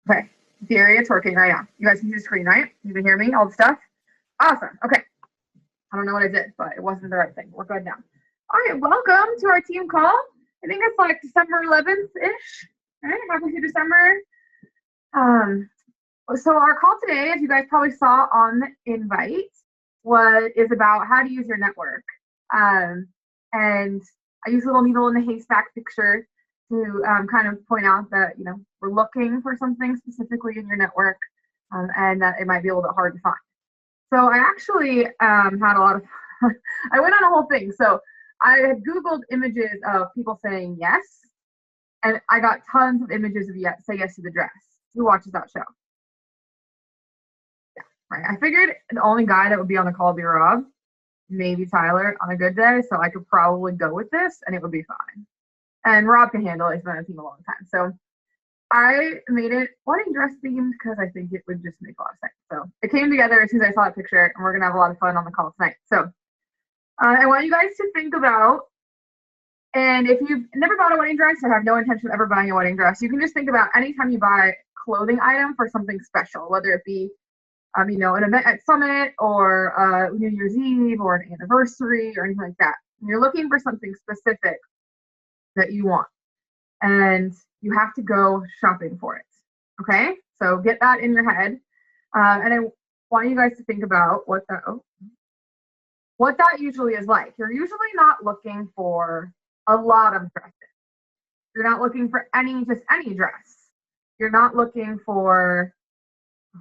Okay, theory, it's working right now. You guys can see the screen, right? You can hear me, all the stuff? Awesome, okay. I don't know what I did, but it wasn't the right thing. We're good now. All right, welcome to our team call. I think it's like December 11th-ish, right? Halfway through December. So our call today, as you guys probably saw on the invite, is about how to use your network. And I use a little needle in the haystack picture to kind of point out that, you know, we're looking for something specifically in your network, and that it might be a little bit hard to find. So I actually had a lot of, I went on a whole thing. So I had Googled images of people saying yes, and I got tons of images of yes, say yes to the dress. Who watches that show? Yeah, right. I figured the only guy that would be on the call would be Rob, maybe Tyler on a good day. So I could probably go with this and it would be fine. And Rob can handle it. He's been on the team a long time. So I made it wedding dress themed because I think it would just make a lot of sense. So it came together as soon as I saw that picture, and we're going to have a lot of fun on the call tonight. So I want you guys to think about, and if you've never bought a wedding dress or have no intention of ever buying a wedding dress, you can just think about anytime you buy a clothing item for something special, whether it be you know, an event at Summit or New Year's Eve or an anniversary or anything like that. And you're looking for something specific that you want, and you have to go shopping for it. Okay, so get that in your head, and I want you guys to think about what that usually is like. You're usually not looking for a lot of dresses. You're not looking for just any dress. You're not looking for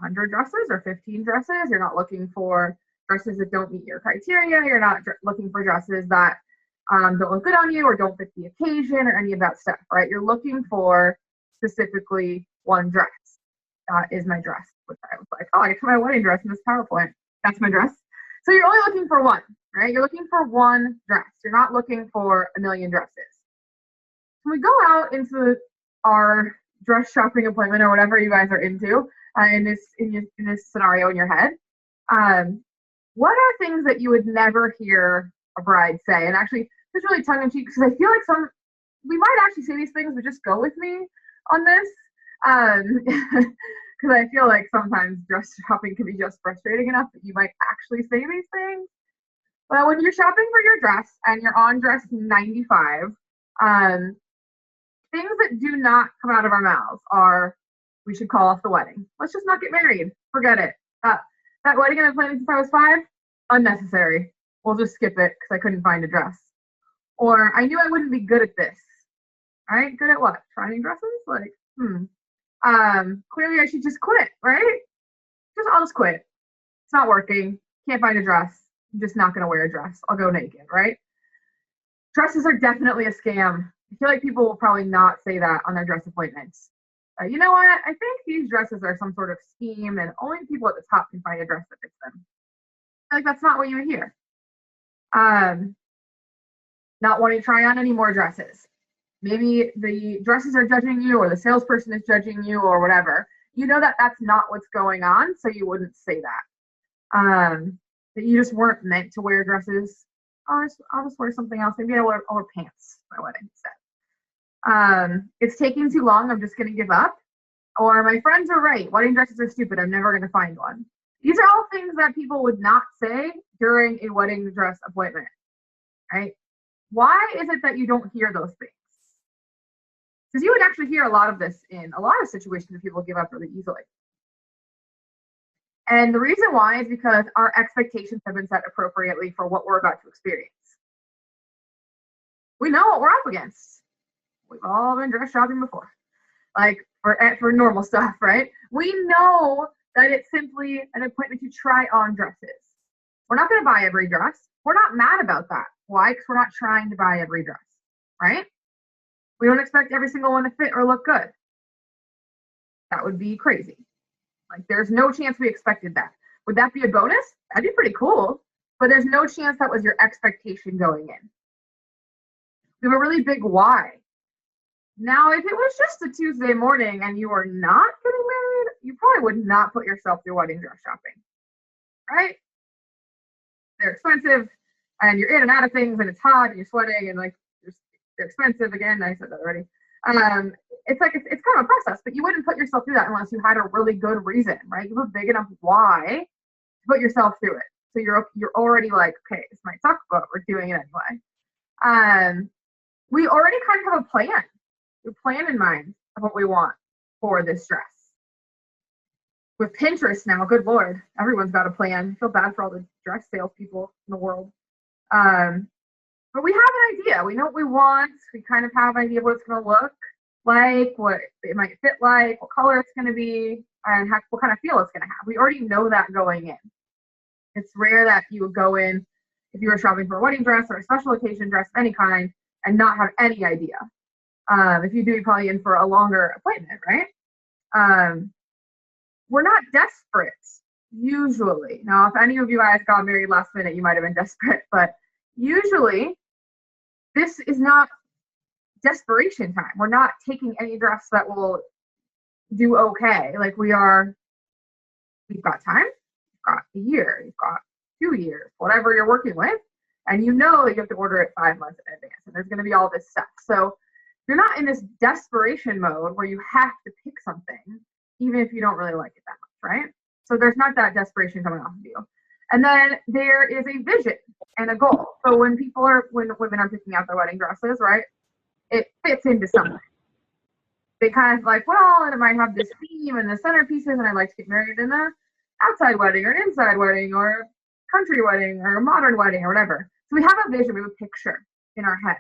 100 dresses or 15 dresses. You're not looking for dresses that don't meet your criteria. You're not looking for dresses that don't look good on you or don't fit the occasion or any of that stuff, right? You're looking for specifically one dress. That is my dress, which I was like, oh, I took my wedding dress in this PowerPoint. That's my dress. So you're only looking for one, right? You're looking for one dress. You're not looking for a million dresses. When we go out into our dress shopping appointment or whatever you guys are into in this scenario in your head, what are things that you would never hear a bride say? And actually, it's really tongue in cheek because I feel like we might actually say these things, but just go with me on this. Because I feel like sometimes dress shopping can be just frustrating enough that you might actually say these things. But when you're shopping for your dress and you're on dress 95, things that do not come out of our mouths are, we should call off the wedding. Let's just not get married. Forget it. That wedding I've been planning since I was 5, unnecessary. We'll just skip it because I couldn't find a dress. Or I knew I wouldn't be good at this. All right, good at what? Trying dresses? Like, clearly I should just quit, right? I'll just quit. It's not working. Can't find a dress. I'm just not gonna wear a dress. I'll go naked, right? Dresses are definitely a scam. I feel like people will probably not say that on their dress appointments. You know what? I think these dresses are some sort of scheme and only people at the top can find a dress that fits them. I feel like that's not what you would hear. Not wanting to try on any more dresses. Maybe the dresses are judging you or the salesperson is judging you or whatever. You know that that's not what's going on, so you wouldn't say that. That you just weren't meant to wear dresses. I'll just wear something else. Maybe I'll wear pants for my wedding instead. It's taking too long. I'm just going to give up. Or my friends are right. Wedding dresses are stupid. I'm never going to find one. These are all things that people would not say during a wedding dress appointment, right? Why is it that you don't hear those things? Because you would actually hear a lot of this in a lot of situations where people give up really easily. And the reason why is because our expectations have been set appropriately for what we're about to experience. We know what we're up against. We've all been dress shopping before, like for normal stuff, right? We know that it's simply an appointment to try on dresses. We're not going to buy every dress. We're not mad about that. Why? Because we're not trying to buy every dress, right? We don't expect every single one to fit or look good. That would be crazy. Like, there's no chance we expected that. Would that be a bonus? That'd be pretty cool, but there's no chance that was your expectation going in. We have a really big why. Now, if it was just a Tuesday morning and you were not getting married, you probably would not put yourself through wedding dress shopping, right? They're expensive, and you're in and out of things, and it's hot, and you're sweating, and like they're expensive again. I said that already. it's like it's kind of a process, but you wouldn't put yourself through that unless you had a really good reason, right? You have a big enough why to put yourself through it. So you're already like, okay, this might suck, but we're doing it anyway. We already kind of have a plan. We plan in mind of what we want for this dress. With Pinterest now, good Lord, everyone's got a plan. I feel bad for all the dress salespeople in the world. But we have an idea. We know what we want. We kind of have an idea of what it's going to look like, what it might fit like, what color it's going to be, and what kind of feel it's going to have. We already know that going in. It's rare that you would go in, if you were shopping for a wedding dress or a special occasion dress of any kind, and not have any idea. If you do, you're probably in for a longer appointment, right? We're not desperate, usually. Now, if any of you guys got married last minute, you might have been desperate, but usually this is not desperation time. We're not taking any dress that will do okay. Like we've got time, you've got a year, you've got 2 years, whatever you're working with, and you know that you have to order it 5 months in advance, and there's going to be all this stuff. So you're not in this desperation mode where you have to pick something, even if you don't really like it that much, right? So there's not that desperation coming off of you. And then there is a vision and a goal. So when women are picking out their wedding dresses, right, it fits into something. They kind of like, well, and it might have this theme and the centerpieces, and I'd like to get married in an outside wedding or an inside wedding or a country wedding or a modern wedding or whatever. So we have a vision, we have a picture in our head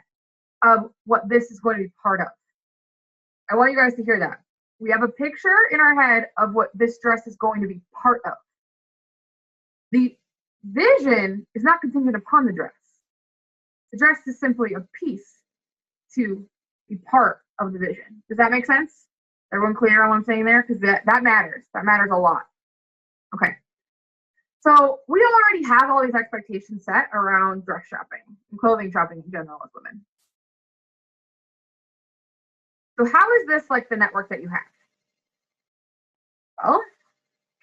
of what this is going to be part of. I want you guys to hear that. We have a picture in our head of what this dress is going to be part of. The vision is not contingent upon the dress. The dress is simply a piece to be part of the vision. Does that make sense? Everyone clear on what I'm saying there? Because that matters. That matters a lot. Okay. So we already have all these expectations set around dress shopping and clothing shopping in general as women. So how is this like the network that you have? Well,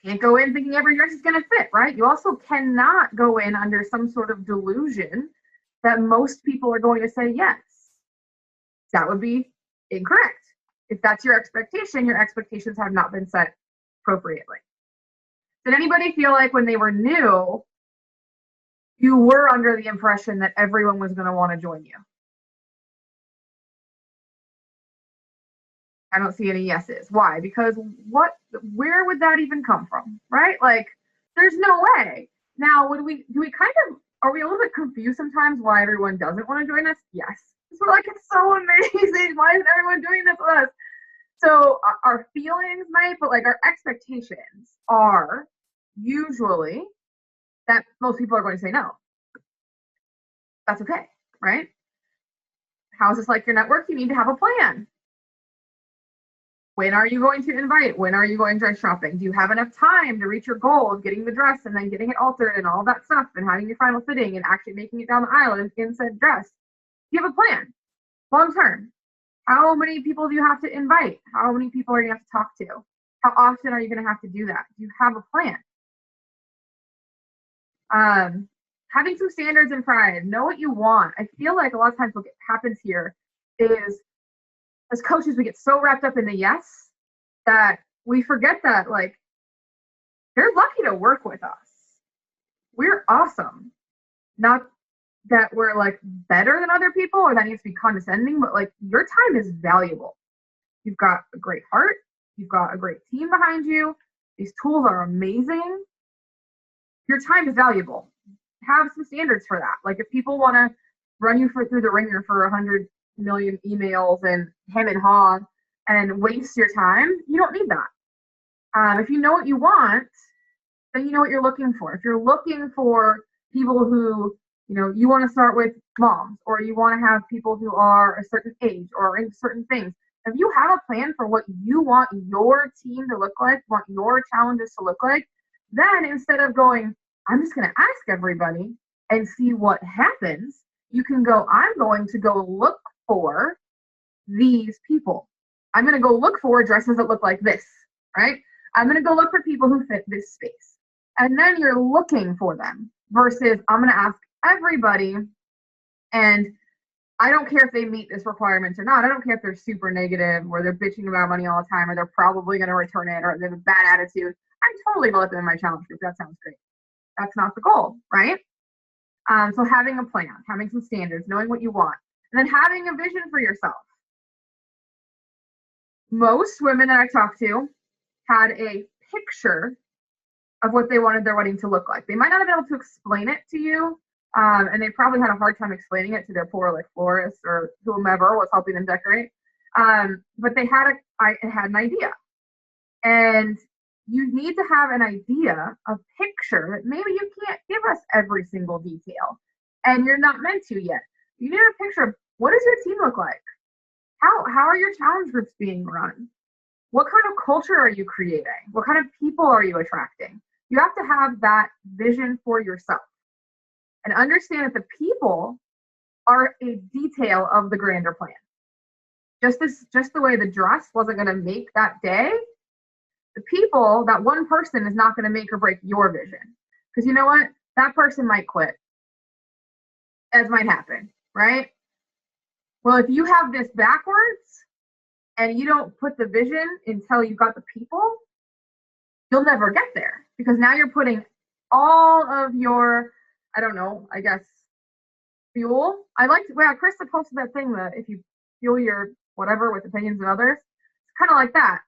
can't go in thinking every dress is going to fit, right? You also cannot go in under some sort of delusion that most people are going to say yes. That would be incorrect. If that's your expectations have not been set appropriately. Did anybody feel like when they were new, you were under the impression that everyone was going to want to join you? I don't see any yeses. Why? Because where would that even come from, right? Like, there's no way. Now, are we a little bit confused sometimes why everyone doesn't want to join us? Yes. We're like, it's so amazing. Why isn't everyone doing this with us? So our feelings might, but like our expectations are usually that most people are going to say no. That's okay, right? How is this like your network? You need to have a plan. When are you going to invite? When are you going dress shopping? Do you have enough time to reach your goal of getting the dress and then getting it altered and all that stuff and having your final fitting and actually making it down the aisle in said dress? You have a plan, long term. How many people do you have to invite? How many people are you going to have to talk to? How often are you going to have to do that? Do you have a plan? Having some standards and pride, know what you want. I feel like a lot of times what happens here is, as coaches, we get so wrapped up in the yes that we forget that, like, they're lucky to work with us. We're awesome. Not that we're like better than other people or that needs to be condescending, but like your time is valuable. You've got a great heart. You've got a great team behind you. These tools are amazing. Your time is valuable. Have some standards for that. Like if people want to run you through the ringer for 100 million emails and hem and haw and waste your time, you don't need that. If you know what you want, then you know what you're looking for. If you're looking for people who, you want to start with moms, or you want to have people who are a certain age or in certain things, if you have a plan for what you want your team to look like, want your challenges to look like, then instead of going, I'm just going to ask everybody and see what happens, you can go, I'm going to go look for these people. I'm going to go look for dresses that look like this, right? I'm going to go look for people who fit this space. And then you're looking for them versus I'm going to ask everybody and I don't care if they meet this requirements or not. I don't care if they're super negative or they're bitching about money all the time or they're probably going to return it or they have a bad attitude. I'm totally going to let them in my challenge group. That sounds great. That's not the goal, right? So having a plan, having some standards, knowing what you want, and then having a vision for yourself. Most women that I talked to had a picture of what they wanted their wedding to look like. They might not have been able to explain it to you, and they probably had a hard time explaining it to their poor like florist or whomever was helping them decorate. But they had an idea, and you need to have an idea, a picture that maybe you can't give us every single detail, and you're not meant to yet. You need a picture of what does your team look like? How are your challenge groups being run? What kind of culture are you creating? What kind of people are you attracting? You have to have that vision for yourself and understand that the people are a detail of the grander plan. Just the way the dress wasn't going to make that day, the people, that one person is not going to make or break your vision. Because you know what? That person might quit, as might happen, right? Well, if you have this backwards and you don't put the vision until you got the people, you'll never get there, because now you're putting all of your, I don't know, I guess, fuel. Krista posted that thing that if you fuel your whatever with opinions of others, it's kind of like that.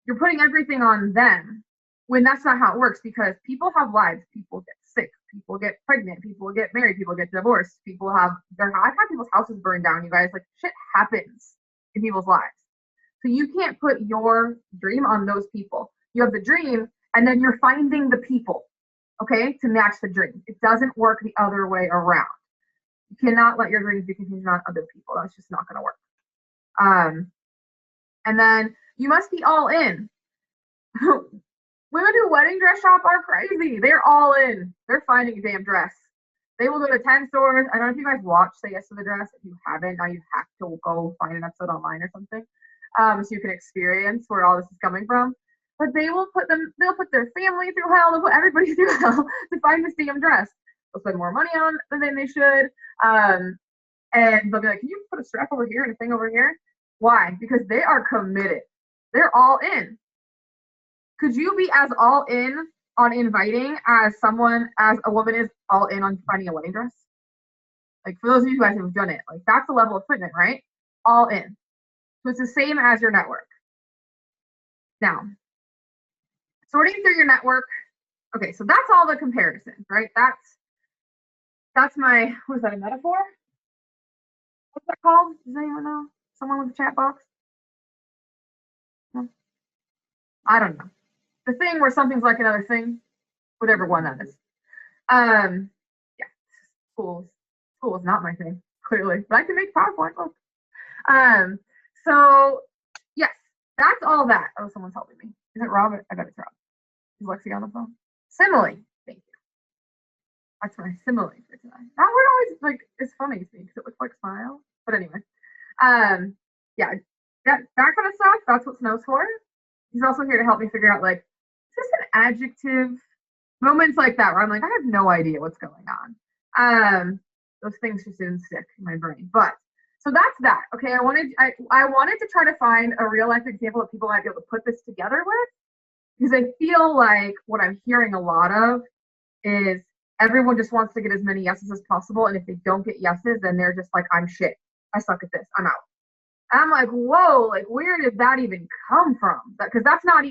You're putting everything on them when that's not how it works, because people have lives. People get sick. People get pregnant. People get married. People get divorced. I've had people's houses burned down, you guys. Like, shit happens in people's lives. So you can't put your dream on those people. You have the dream, and then you're finding the people, okay, to match the dream. It doesn't work the other way around. You cannot let your dreams be contingent on other people. That's just not going to work. And then you must be all in. Women who wedding dress shop are crazy. They're all in. They're finding a damn dress. They will go to 10 stores. I don't know if you guys watch Say Yes to the Dress. If you haven't, now you have to go find an episode online or something, so you can experience where all this is coming from. But they'll put their family through hell. They'll put everybody through hell to find this damn dress. They'll spend more money on it than they should. And they'll be like, can you put a strap over here and a thing over here? Why? Because they are committed. They're all in. Could you be as all in on inviting as a woman is all in on finding a wedding dress? Like, for those of you guys who've done it, like, that's the level of commitment, right? All in. So it's the same as your network. Now, sorting through your network. Okay, so that's all the comparisons, right? That's my, what is that, a metaphor? What's that called? Does anyone know? Someone with the chat box? No? I don't know. The thing where something's like another thing, whatever one that is. Yeah, school is not my thing, clearly, but I can make PowerPoint. Look. So yes, that's all that. Oh, someone's helping me. Is it Rob? I bet it's Rob. Is Lexi on the phone? Simile. Thank you. That's my simile for tonight. That word always is funny to me because it looks like smile. But anyway, yeah, that kind of stuff. That's what Snow's for. He's also here to help me figure out, like, is this an adjective? Moments like that where I'm like, I have no idea what's going on. Those things just didn't stick in my brain. But so that's that. Okay, I wanted to try to find a real life example that people might be able to put this together with, because I feel like what I'm hearing a lot of is everyone just wants to get as many yeses as possible, and if they don't get yeses, then they're just like, I'm shit. I suck at this. I'm out. And I'm like, whoa, like, where did that even come from? Because that's not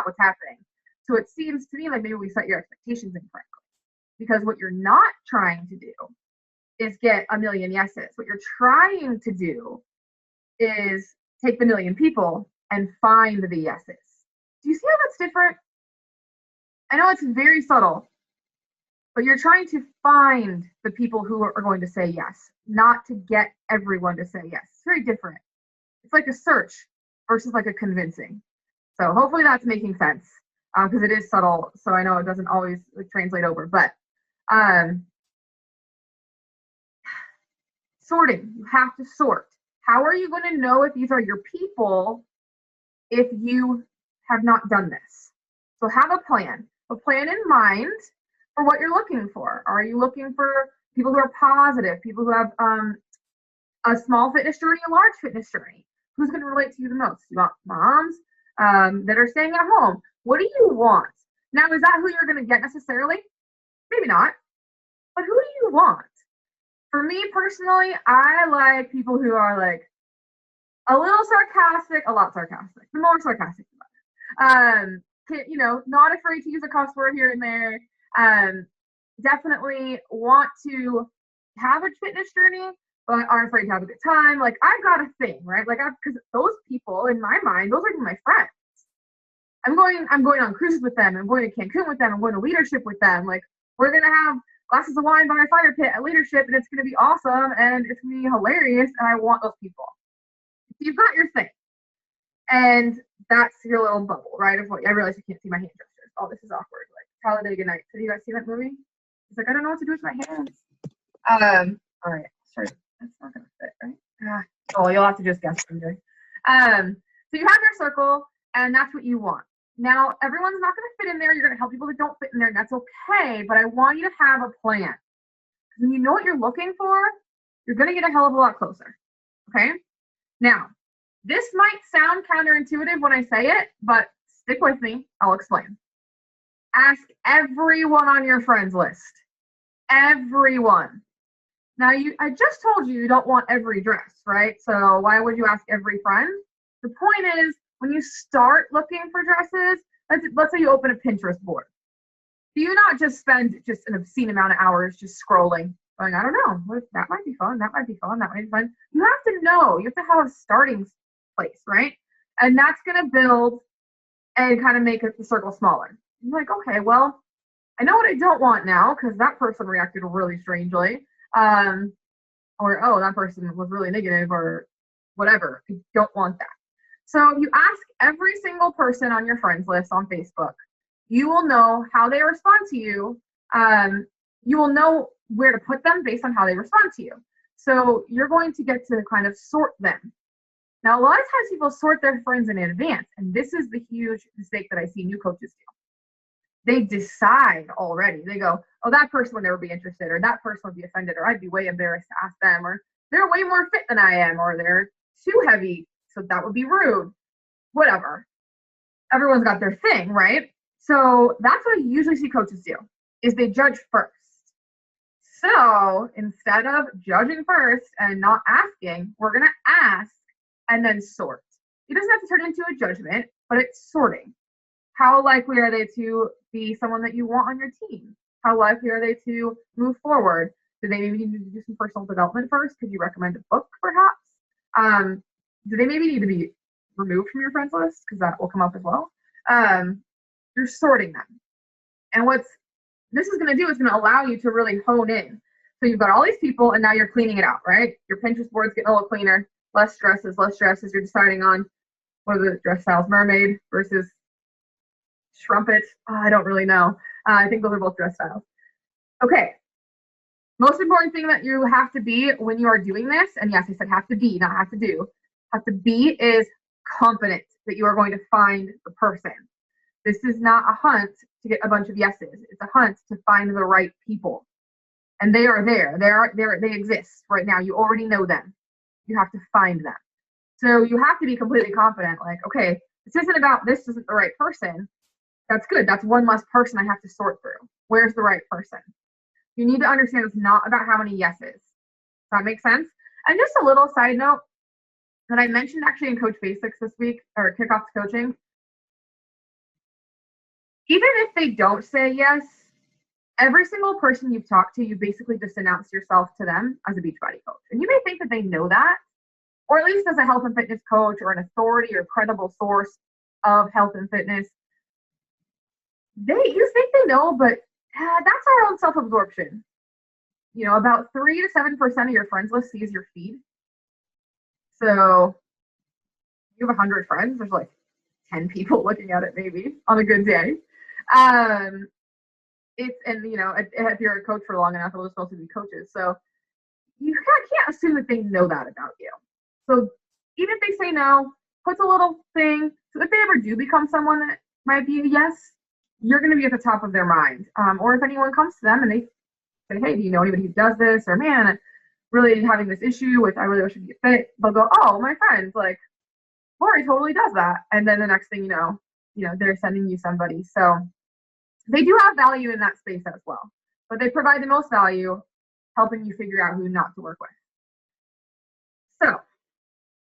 what's happening. So it seems to me like maybe we set your expectations incorrectly, because what you're not trying to do is get a million yeses. What you're trying to do is take the million people and find the yeses. Do you see how that's different? I know it's very subtle, but you're trying to find the people who are going to say yes, not to get everyone to say yes. It's very different. It's like a search versus like a convincing. So hopefully that's making sense, because it is subtle. So I know it doesn't always translate over, but sorting, you have to sort. How are you going to know if these are your people if you have not done this? So have a plan in mind for what you're looking for. Are you looking for people who are positive, people who have A small fitness journey, a large fitness journey. Who's going to relate to you the most? You want moms that are staying at home. What do you want? Now, is that who you're going to get necessarily? Maybe not. But who do you want? For me personally, I like people who are like a little sarcastic, a lot sarcastic. The more sarcastic, the better. Not afraid to use a cuss word here and there. Definitely want to have a fitness journey, but aren't afraid to have a good time. Like, I've got a thing, right? Like, because those people in my mind, those are my friends. I'm going on cruises with them. I'm going to Cancun with them. I'm going to leadership with them. Like, we're gonna have glasses of wine by our fire pit at leadership, and it's gonna be awesome, and it's gonna be hilarious. And I want those people. So you've got your thing, and that's your little bubble, right? Of what I realize you can't see my hand gestures. Oh, this is awkward. Like Talladega Nights. Have you guys seen that movie? It's like, I don't know what to do with my hands. All right, sorry, that's not gonna fit, right? Oh, you'll have to just guess from there. So you have your circle, and that's what you want. Now, everyone's not going to fit in there. You're going to help people that don't fit in there, and that's okay. But I want you to have a plan. Because when you know what you're looking for, you're going to get a hell of a lot closer. Okay? Now, this might sound counterintuitive when I say it, but stick with me. I'll explain. Ask everyone on your friends list. Everyone. Now, I just told you don't want every dress, right? So why would you ask every friend? The point is, when you start looking for dresses, let's say you open a Pinterest board. Do you not just spend just an obscene amount of hours just scrolling, going, I don't know, that might be fun, that might be fun, that might be fun. You have to know, you have to have a starting place, right? And that's going to build and kind of make the circle smaller. You're like, okay, well, I know what I don't want now because that person reacted really strangely. Or, oh, that person was really negative or whatever. I don't want that. So you ask every single person on your friends list on Facebook. You will know how they respond to you. You will know where to put them based on how they respond to you. So you're going to get to kind of sort them. Now, a lot of times people sort their friends in advance, and this is the huge mistake that I see new coaches do. They decide already. They go, oh, that person would never be interested, or that person would be offended, or I'd be way embarrassed to ask them, or they're way more fit than I am, or they're too heavy, so that would be rude. Whatever. Everyone's got their thing, right? So that's what I usually see coaches do, is they judge first. So instead of judging first and not asking, we're going to ask and then sort. It doesn't have to turn into a judgment, but it's sorting. How likely are they to be someone that you want on your team? How likely are they to move forward? Do they maybe need to do some personal development first? Could you recommend a book, perhaps? Do they maybe need to be removed from your friends list? Because that will come up as well. You're sorting them. And what this is going to do is going to allow you to really hone in. So you've got all these people, and now you're cleaning it out, right? Your Pinterest board's getting a little cleaner. Less dresses. You're deciding on what are the dress styles, mermaid versus strumpet. I don't really know. I think those are both dress styles. Okay. Most important thing that you have to be when you are doing this, and yes, I said have to be, not have to do, have to be is confident that you are going to find the person. This is not a hunt to get a bunch of yeses. It's a hunt to find the right people. And they are there. They exist right now. You already know them. You have to find them. So you have to be completely confident, like, okay, this isn't the right person. That's good. That's one less person I have to sort through. Where's the right person? You need to understand it's not about how many yeses. Does that make sense? And just a little side note that I mentioned actually in Coach Basics this week, or Kickoff to Coaching. Even if they don't say yes, every single person you've talked to, you basically just announced yourself to them as a Beachbody coach. And you may think that they know that, or at least as a health and fitness coach or an authority or credible source of health and fitness. You think they know, but that's our own self-absorption. You know, about 3 to 7% of your friends list sees your feed. So you have 100 friends, there's like 10 people looking at it maybe on a good day. If you're a coach for long enough, it'll just mostly be coaches. So you can't assume that they know that about you. So even if they say no, put a little thing. So if they ever do become someone that might be a yes, you're going to be at the top of their mind. Or if anyone comes to them and they say, hey, do you know anybody who does this? Or man, really having this issue with, I really wish I could get fit, they'll go, oh, my friends, like, Lori totally does that. And then the next thing you know, they're sending you somebody. So they do have value in that space as well, but they provide the most value helping you figure out who not to work with. So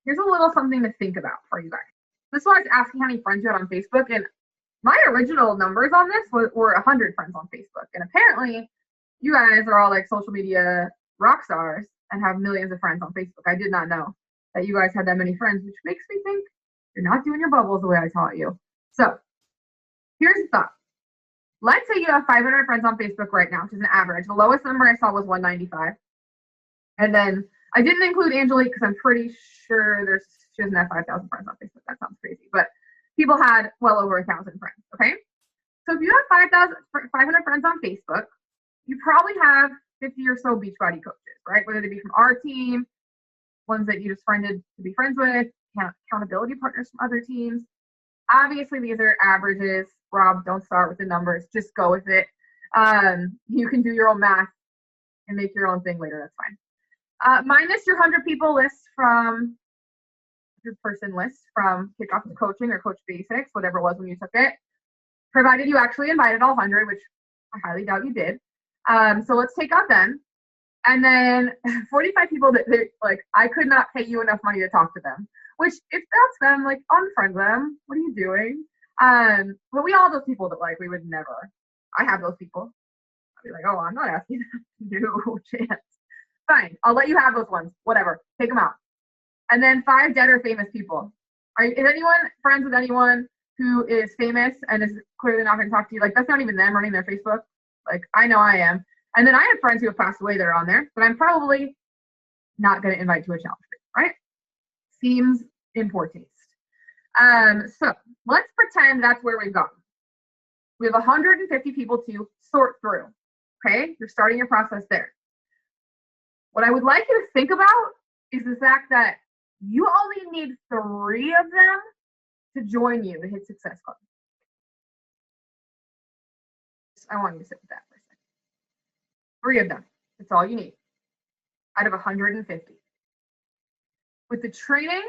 here's a little something to think about for you guys. This is why I was asking how many friends you had on Facebook, and my original numbers on this were 100 friends on Facebook. And apparently you guys are all like social media rock stars and have millions of friends on Facebook. I did not know that you guys had that many friends, which makes me think you're not doing your bubbles the way I taught you. So here's the thought. Let's say you have 500 friends on Facebook right now, which is an average. The lowest number I saw was 195. And then I didn't include Angelique because I'm pretty sure she doesn't have 5,000 friends on Facebook. That sounds crazy. But people had well over 1,000 friends, okay? So if you have 500 friends on Facebook, you probably have 50 or so Beachbody coaches, right? Whether they be from our team, ones that you just friended to be friends with, accountability partners from other teams. Obviously, these are averages. Rob, don't start with the numbers. Just go with it. You can do your own math and make your own thing later. That's fine. Minus your 100 people list from 100-person list from Kickoff to Coaching or Coach Basics, whatever it was when you took it, provided you actually invited all 100, which I highly doubt you did. So let's take out them. And then 45 people that like, I could not pay you enough money to talk to them, which if that's them, like unfriend them. What are you doing? But we all have those people that like, we would never, I have those people. I'd be like, oh, I'm not asking them. No chance. Fine. I'll let you have those ones. Whatever. Take them out. And then 5 dead or famous people. Is anyone friends with anyone who is famous and is clearly not going to talk to you? Like, that's not even them running their Facebook. Like, I know I am. And then I have friends who have passed away that are on there, but I'm probably not going to invite to a challenge group, right? Seems in poor taste. So let's pretend that's where we've gotten. We have 150 people to sort through, okay? You're starting your process there. What I would like you to think about is the fact that you only need 3 of them to join you to hit Success Club. I want you to sit with that for a second. 3 of them. That's all you need out of 150. With the training,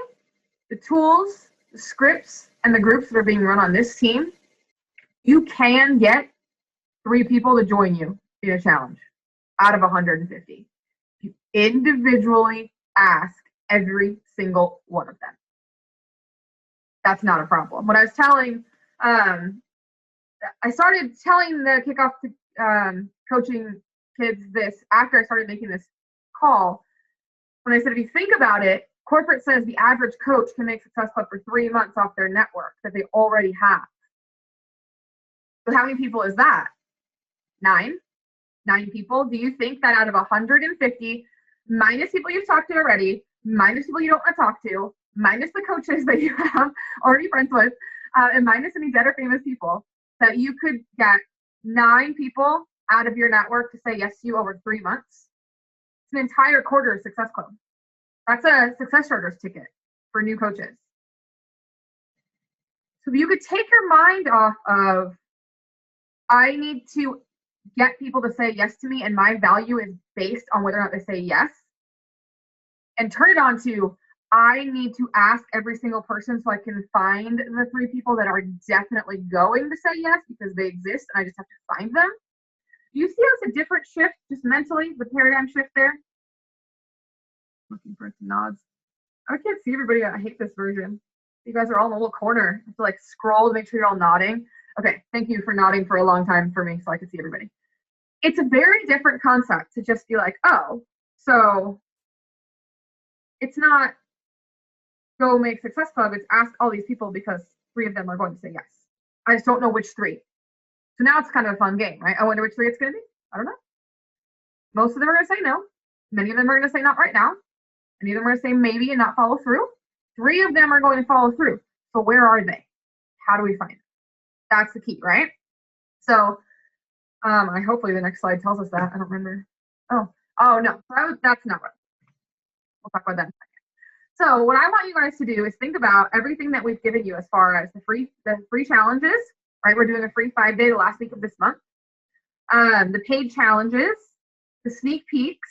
the tools, the scripts, and the groups that are being run on this team, you can get 3 people to join you in a challenge out of 150. You individually ask every single one of them. That's not a problem. When I was telling, I started telling the Kickoff to Coaching kids this after I started making this call. When I said, if you think about it, corporate says the average coach can make Success Club for 3 months off their network that they already have. So how many people is that? 9 people. Do you think that out of 150, minus people you've talked to already, minus people you don't want to talk to, minus the coaches that you have already friends with, and minus any dead or famous people, that you could get 9 people out of your network to say yes to you over 3 months? It's an entire quarter of Success Club. That's a Success Starters ticket for new coaches. So you could take your mind off of, I need to get people to say yes to me and my value is based on whether or not they say yes, and turn it on to, I need to ask every single person so I can find the 3 people that are definitely going to say yes because they exist and I just have to find them. Do you see how it's a different shift just mentally, the paradigm shift there? Looking for some nods. I can't see everybody. I hate this version. You guys are all in a little corner. I have to like scroll to make sure you're all nodding. Okay, thank you for nodding for a long time for me so I could see everybody. It's a very different concept to just be like, oh, so it's not go make Success Club, it's ask all these people because 3 of them are going to say yes. I just don't know which 3. So now it's kind of a fun game, right? I wonder which 3 it's going to be. I don't know. Most of them are going to say no. Many of them are going to say not right now. Many of them are going to say maybe and not follow through. 3 of them are going to follow through. So where are they? How do we find them? That's the key, right? So hopefully the next slide tells us that. I don't remember. Oh no, that's not what. We'll talk about that in a second. So what I want you guys to do is think about everything that we've given you as far as the free challenges, right? We're doing a free 5-day the last week of this month. The paid challenges, the sneak peeks,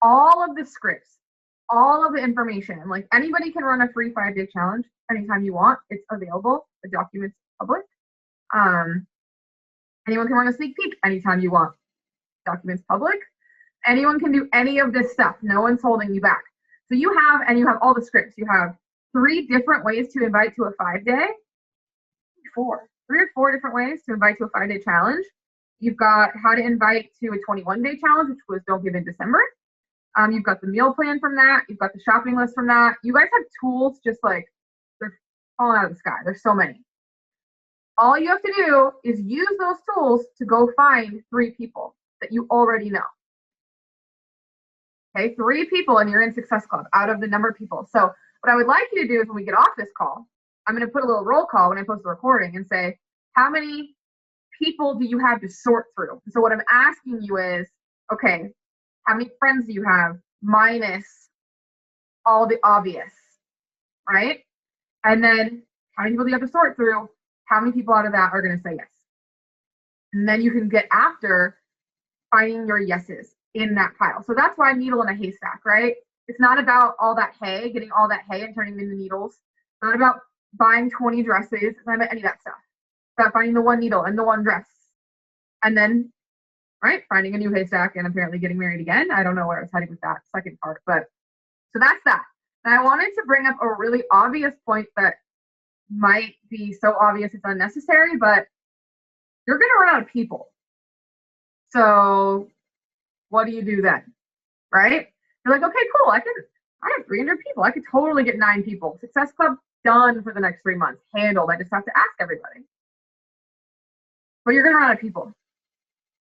all of the scripts, all of the information. Like anybody can run a free 5-day challenge anytime you want. It's available. The document's public. Anyone can run a sneak peek anytime you want. Documents public. Anyone can do any of this stuff. No one's holding you back. So you have all the scripts. You have 3 different ways to invite to a 5-day. 3 or 4 different ways to invite to a 5-day challenge. You've got how to invite to a 21-day challenge, which was Don't Give in December. You've got the meal plan from that. You've got the shopping list from that. You guys have tools just like they're falling out of the sky. There's so many. All you have to do is use those tools to go find 3 people that you already know. Okay, 3 people and you're in Success Club out of the number of people. So what I would like you to do is when we get off this call, I'm going to put a little roll call when I post the recording and say, how many people do you have to sort through? So what I'm asking you is, okay, how many friends do you have minus all the obvious, right? And then how many people do you have to sort through? How many people out of that are going to say yes? And then you can get after finding your yeses in that pile. So that's why needle in a haystack, right? It's not about all that hay, getting all that hay and turning them into needles. It's not about buying 20 dresses. It's not about any of that stuff. It's about finding the one needle and the one dress. And then, right, finding a new haystack and apparently getting married again. I don't know where I was heading with that second part, but so that's that. And I wanted to bring up a really obvious point that might be so obvious it's unnecessary, but you're going to run out of people. So what do you do then, right? You're like, okay, cool. I have 300 people. I could totally get 9 people. Success Club done for the next 3 months. Handled. I just have to ask everybody. But you're going to run out of people.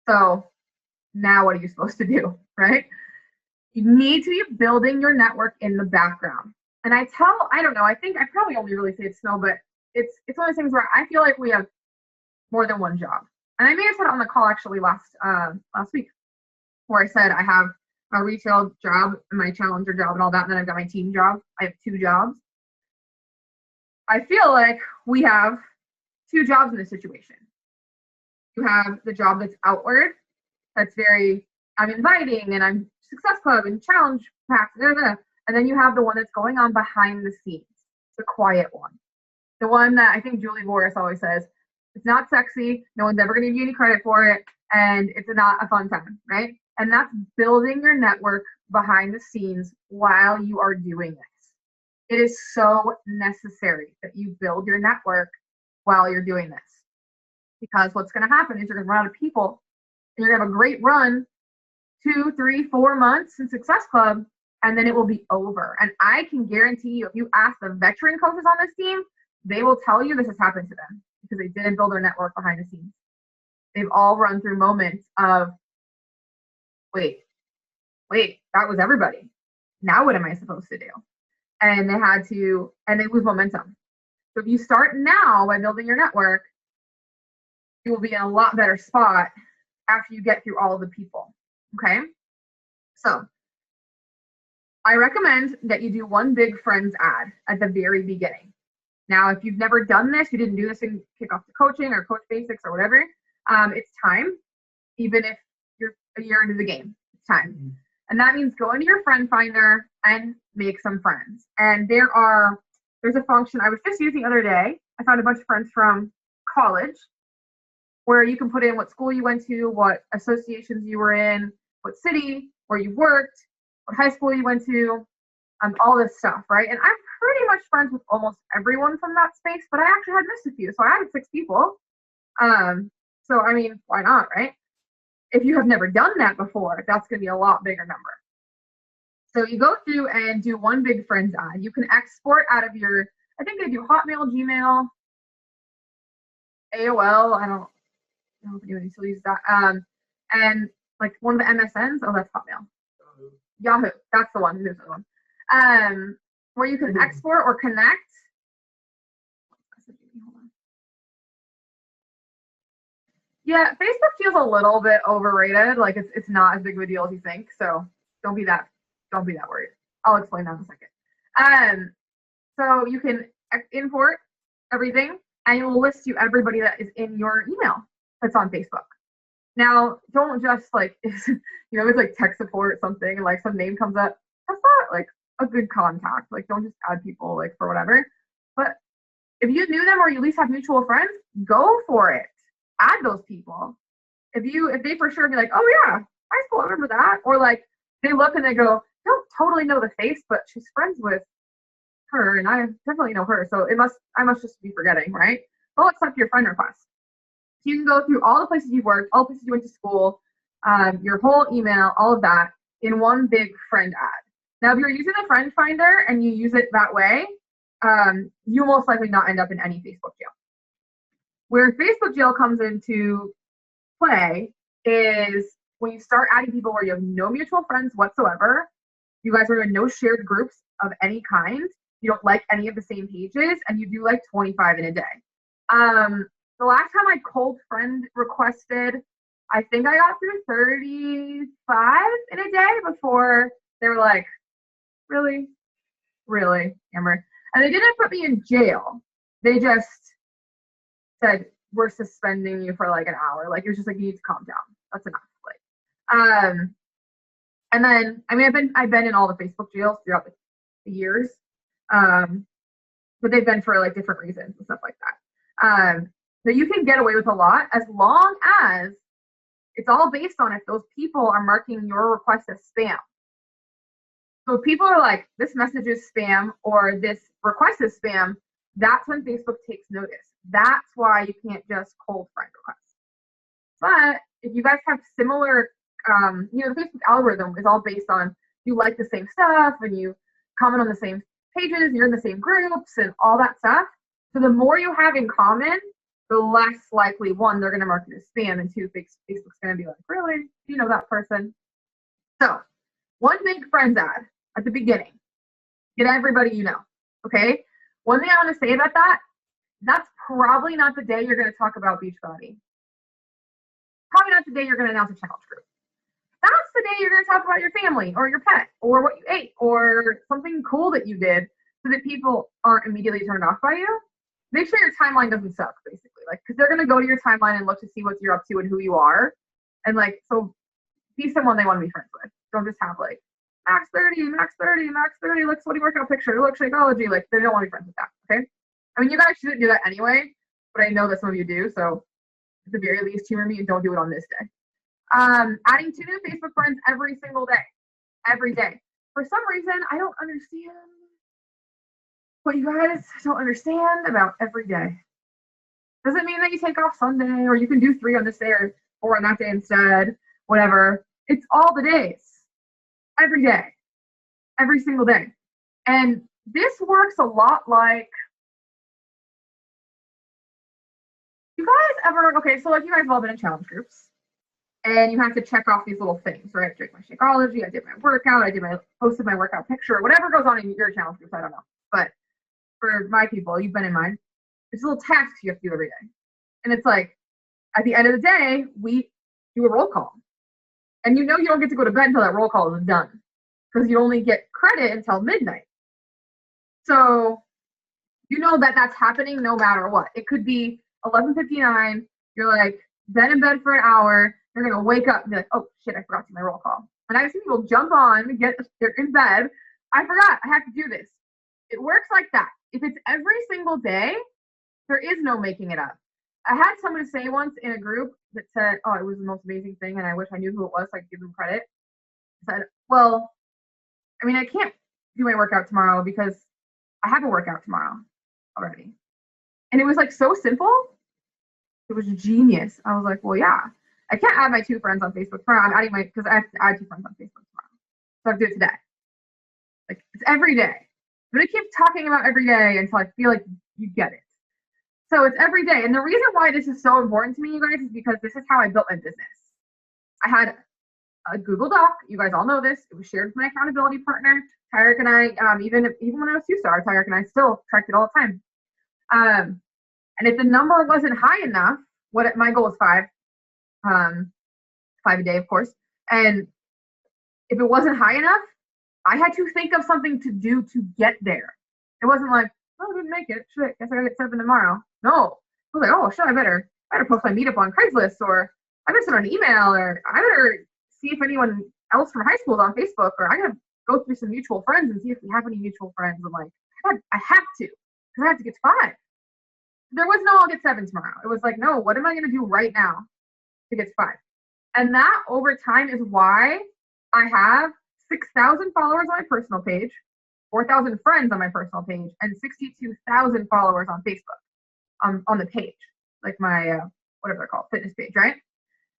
So now what are you supposed to do, right? You need to be building your network in the background. And I don't know, I think I probably only really say it's no, but it's one of those things where I feel like we have more than one job. And I may have said it on the call actually last week, where I said I have a retail job, my challenger job and all that, and then I've got my team job. I have 2 jobs. I feel like we have 2 jobs in this situation. You have the job that's outward, that's very, I'm inviting and I'm Success Club and challenge packs, and then you have the one that's going on behind the scenes, the quiet one. The one that I think Julie Boris always says, it's not sexy, no one's ever going to give you any credit for it, and it's not a fun time, right? And that's building your network behind the scenes while you are doing this. It is so necessary that you build your network while you're doing this. Because what's going to happen is you're going to run out of people, and you're going to have a great run, 2, 3, 4 months in Success Club, and then it will be over. And I can guarantee you, if you ask the veteran coaches on this team, they will tell you this has happened to them because they didn't build their network behind the scenes. They've all run through moments of, wait, that was everybody. Now what am I supposed to do? And they lose momentum. So if you start now by building your network, you will be in a lot better spot after you get through all of the people, okay? So I recommend that you do one big friends ad at the very beginning. Now, if you've never done this, you didn't do this in Kickoff to Coaching or Coach Basics or whatever, it's time. Even if you're a year into the game, it's time. Mm-hmm. And that means go into your friend finder and make some friends. And there's a function I was just using the other day. I found a bunch of friends from college where you can put in what school you went to, what associations you were in, what city, where you worked, what high school you went to, all this stuff, right? And I'm pretty much friends with almost everyone from that space, but I actually had missed a few. So I added 6 people. So, I mean, why not, right? If you have never done that before, that's going to be a lot bigger number. So you go through and do one big friends ad. You can export out of I think they do Hotmail, Gmail, AOL. I don't know if anyone still uses that. And like one of the MSNs, that's Hotmail. Yahoo, that's the one. Who's the one? Where you can export or connect. Yeah, Facebook feels a little bit overrated. Like it's not as big of a deal as you think. So don't be that worried. I'll explain that in a second. So you can import everything, and it will list you everybody that is in your email that's on Facebook. Now, don't just like, it's like tech support or something, and like some name comes up. That's not like a good contact. Like, don't just add people like for whatever. But if you knew them or you at least have mutual friends, go for it. Add those people. If they for sure be like, oh yeah, high school, I remember that. Or like they look and they go, don't totally know the face, but she's friends with her and I definitely know her. So I must just be forgetting, right? They'll accept your friend request. So you can go through all the places you've worked, all the places you went to school, your whole email, all of that in one big friend ad. Now, if you're using the friend finder and you use it that way, you most likely not end up in any Facebook jail. Where Facebook jail comes into play is when you start adding people where you have no mutual friends whatsoever, you guys are in no shared groups of any kind, you don't like any of the same pages, and you do like 25 in a day. The last time I cold friend requested, I think I got through 35 in a day before they were like, really, Amber? And they didn't put me in jail. They just said, we're suspending you for like an hour. Like, it's just like, you need to calm down. That's enough. Like, and then, I mean, I've been in all the Facebook jails throughout the years. But they've been for like different reasons and stuff like that. So you can get away with a lot as long as it's all based on if those people are marking your request as spam. So if people are like, this message is spam or this request is spam, that's when Facebook takes notice. That's why you can't just cold friend requests. But if you guys have similar, the Facebook algorithm is all based on you like the same stuff and you comment on the same pages, you're in the same groups and all that stuff. So the more you have in common, the less likely, one, they're going to mark it as spam, and two, Facebook's going to be like, really? Do you know that person? So one big friends ad at the beginning. Get everybody you know, okay? One thing I want to say about that, that's probably not the day you're going to talk about Beachbody. Probably not the day you're going to announce a challenge group. That's the day you're going to talk about your family or your pet or what you ate or something cool that you did so that people aren't immediately turned off by you. Make sure your timeline doesn't suck, basically. Like, because they're going to go to your timeline and look to see what you're up to and who you are. And like, so be someone they want to be friends with. Don't just have like, max 30, max 30, max 30, look, sweaty workout picture, look, Shakeology. Like, they don't want to be friends with that, okay? I mean, you guys shouldn't do that anyway, but I know that some of you do. So at the very least, humor me and don't do it on this day. Adding 2 new Facebook friends every single day. Every day. For some reason, I don't understand what you guys don't understand about every day. Doesn't mean that you take off Sunday or you can do 3 on this day or 4 on that day instead, whatever. It's all the days. Every day. Every single day. And this works a lot like, you guys ever, okay, so like you guys have all been in challenge groups. And you have to check off these little things, right? I drank my Shakeology, I did my workout, posted my workout picture, whatever goes on in your challenge groups, I don't know. But for my people, you've been in mine, there's little tasks you have to do every day. And it's like, at the end of the day, we do a roll call. And you don't get to go to bed until that roll call is done. Because you only get credit until midnight. So you know that that's happening no matter what. It could be 11:59, you're like, been in bed for an hour, you're going to wake up and be like, oh shit, I forgot to do my roll call. And I've seen people jump on, they're in bed, I forgot, I have to do this. It works like that. If it's every single day, there is no making it up. I had someone say once in a group that said, oh, it was the most amazing thing and I wish I knew who it was so I could give them credit. I said, well, I mean, I can't do my workout tomorrow because I have a workout tomorrow already. And it was like so simple. It was genius. I was like, well, yeah. I can't add my 2 friends on Facebook tomorrow. I'm adding because I have to add 2 friends on Facebook tomorrow. So I have to do it today. Like, it's every day. I'm going to keep talking about every day until I feel like you get it. So it's every day. And the reason why this is so important to me, you guys, is because this is how I built my business. I had a Google Doc. You guys all know this. It was shared with my accountability partner, Tyreek, and I, even when I was 2-star, Tyreek and I still tracked it all the time. And if the number wasn't high enough, my goal was 5. 5 a day, of course. And if it wasn't high enough, I had to think of something to do to get there. It wasn't like, oh, I didn't make it. Shit, guess I gotta get 7 tomorrow. No. I was like, oh shit, I better post my meetup on Craigslist or I better send an email, or I better see if anyone else from high school is on Facebook, or I gotta go through some mutual friends and see if we have any mutual friends. I'm like, I have to, because I have to get to 5. There was no I'll get 7 tomorrow. It was like, no, what am I gonna do right now to get to 5? And that over time is why I have 6,000 followers on my personal page, 4,000 friends on my personal page, and 62,000 followers on Facebook, on the page, like my, whatever they're called, fitness page, right?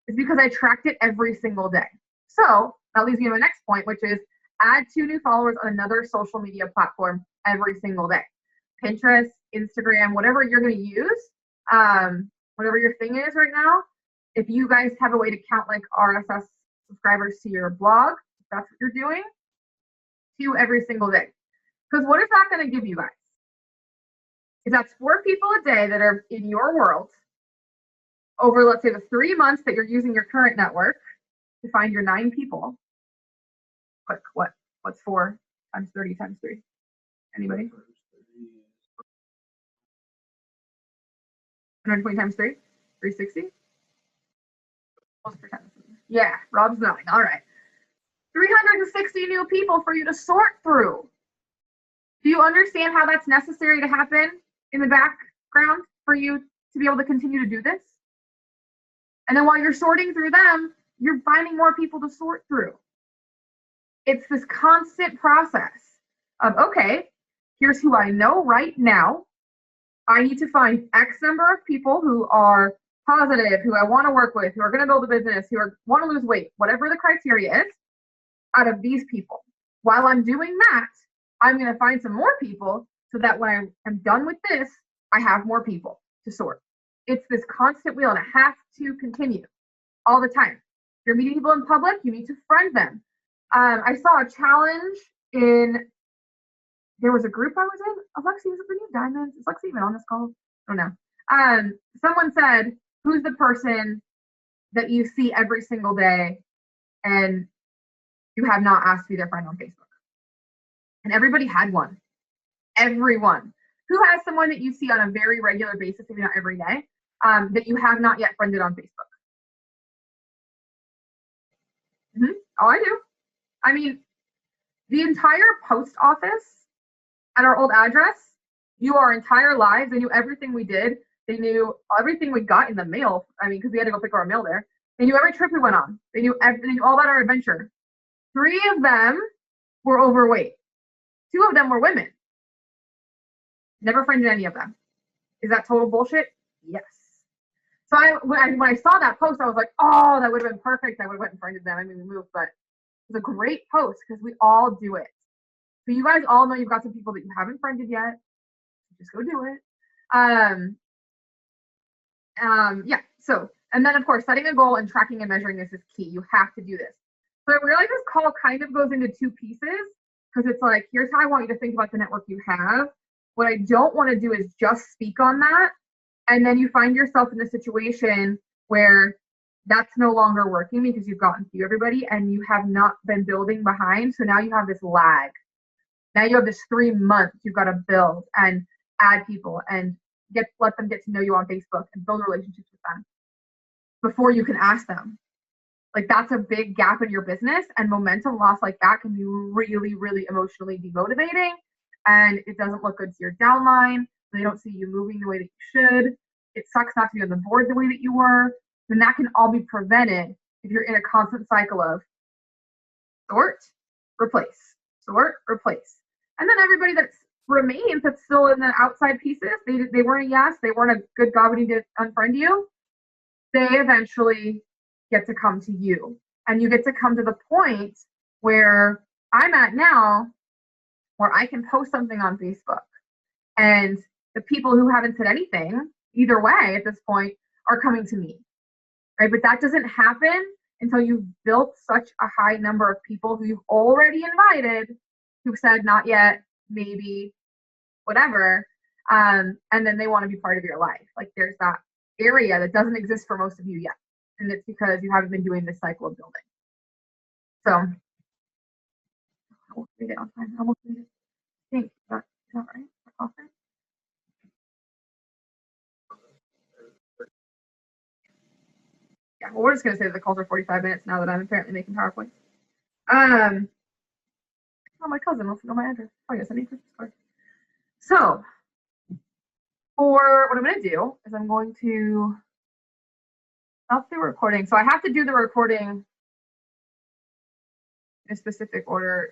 It's because I tracked it every single day. So that leads me to my next point, which is add 2 new followers on another social media platform every single day. Pinterest, Instagram, whatever you're going to use, whatever your thing is right now. If you guys have a way to count like RSS subscribers to your blog, if that's what you're doing, 2 every single day. Because what is that going to give you guys? Is that's 4 people a day that are in your world over, let's say, the 3 months that you're using your current network to find your 9 people. Quick, what's 4 times 30 times 3? Anybody? 120 times 3? 360? Yeah, Rob's nodding. All right. 360 new people for you to sort through. Do you understand how that's necessary to happen in the background for you to be able to continue to do this? And then while you're sorting through them, you're finding more people to sort through. It's this constant process of, okay, here's who I know right now. I need to find X number of people who are positive, who I want to work with, who are going to build a business, who want to lose weight, whatever the criteria is, out of these people. While I'm doing that, I'm going to find some more people so that when I'm done with this, I have more people to sort. It's this constant wheel, and it has to continue all the time. If you're meeting people in public, you need to friend them. I saw a challenge there was a group I was in. Alexi, is it the new Diamonds? Is Alexi even on this call? I don't know. Someone said, who's the person that you see every single day and you have not asked to be their friend on Facebook? And everybody had one. Everyone. Who has someone that you see on a very regular basis, maybe not every day, that you have not yet friended on Facebook? Oh, I do. I mean, the entire post office at our old address knew our entire lives. They knew everything we did. They knew everything we got in the mail. I mean, because we had to go pick up our mail there. They knew every trip we went on. They knew all about our adventure. 3 of them were overweight. 2 of them were women. Never friended any of them. Is that total bullshit? Yes. So when I saw that post, I was like, oh, that would have been perfect. I would have went and friended them. I mean, we moved, but it was a great post because we all do it. So you guys all know you've got some people that you haven't friended yet. Just go do it. Yeah. So, and then of course, setting a goal and tracking and measuring this is key. You have to do this. So I realize this call kind of goes into 2 pieces because it's like, here's how I want you to think about the network you have. What I don't want to do is just speak on that. And then you find yourself in a situation where that's no longer working because you've gotten through everybody and you have not been building behind. So now you have this lag. Now you have this 3 months you've got to build and add people and let them get to know you on Facebook and build relationships with them before you can ask them. Like, that's a big gap in your business, and momentum loss like that can be really, really emotionally demotivating, and it doesn't look good to your downline. They don't see you moving the way that you should. It sucks not to be on the board the way that you were. Then that can all be prevented if you're in a constant cycle of sort, replace, sort, replace. And then everybody that remains, that's still in the outside pieces, they weren't a yes, they weren't a good God, we need to unfriend you. They eventually get to come to you. And you get to come to the point where I'm at now, where I can post something on Facebook. And the people who haven't said anything, either way at this point, are coming to me. Right? But that doesn't happen until you've built such a high number of people who you've already invited, who've said not yet, maybe, whatever, and then they want to be part of your life. Like, there's that area that doesn't exist for most of you yet, and it's because you haven't been doing this cycle of building. So, I almost made it on time. I almost made it. I think is that right? Awesome. Yeah, well, we're just going to say that the calls are 45 minutes now that I'm apparently making PowerPoint. Oh, my cousin wants to know my address. Oh, yes, I need Christmas card. So, for what I'm going to do is I'm going to stop the recording. So I have to do the recording in a specific order.